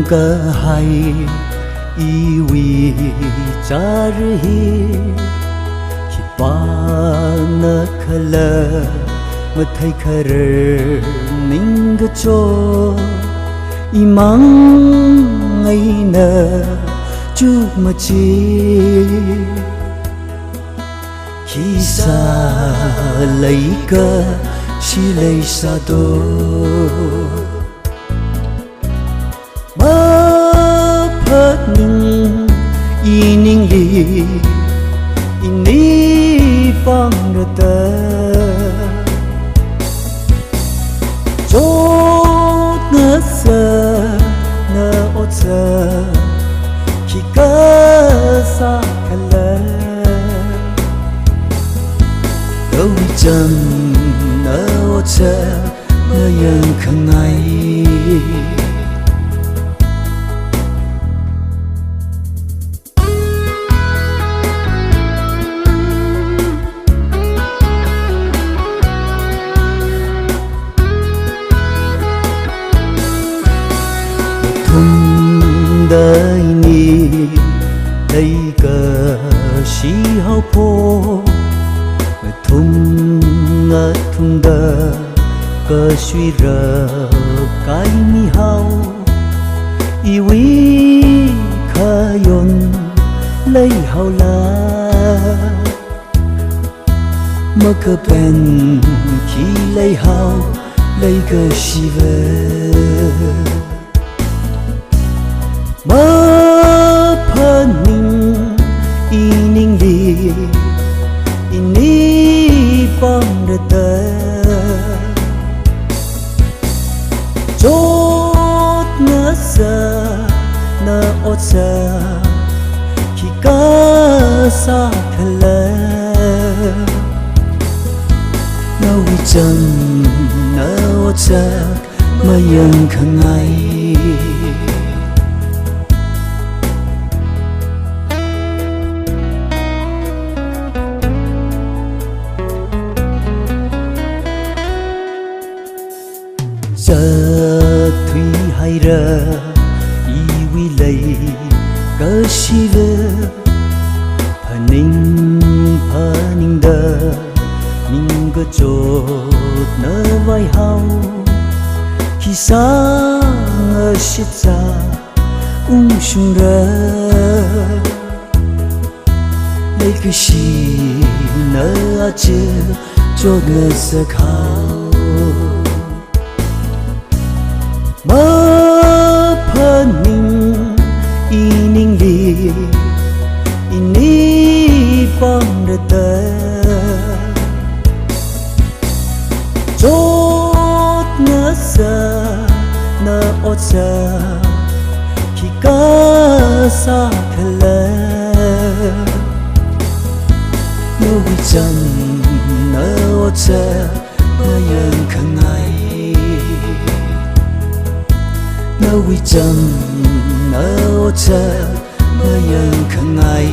cơ hay y vì cha hi khi ba na khala mà thấy khờ ninh cái chỗ imang ngày nở chú mà chi khi xa lấy cơ chỉ lấy xa tô mơ phật ninh y ninh li y ni phong được tơ chốt ngỡ sơ nỡ ốt sơ khi cơ xa khả lơ đâu chân nỡ ốt sơ nỡ yên khẳng ngay đời ni đây cờ si hao po thum ngã thum đờ cờ suy rờ cái mi hao iwi khayon lấy hao la mơ cơ pen khi lấy hao lấy cờ si về mơ phơ ninh y ninh li y ni phong được tơ chốt ngỡ sơ nỡ ốt sơ khi cơ xa khờ lơ nâu chân nỡ ốt sơ mơ yên khẳng ngay giờ thủy hay rờ y quy lấy cơ si vơ phà ninh đờ ninh cơ chốt nơ vai hao khi sáng ở siết ra sung rơ lấy cái si nơ chưa chốt nơ sơ khao mơ phơ ninh y ninh li y ni phong được tơ chốt ngỡ sơ nỡ ốt sơ khi cơ xa khờ lơ nâu chân nỡ ốt sơ mơ yên khẳng ngay nâu chân nỡ ốt sơ mơ yên khẳng ngay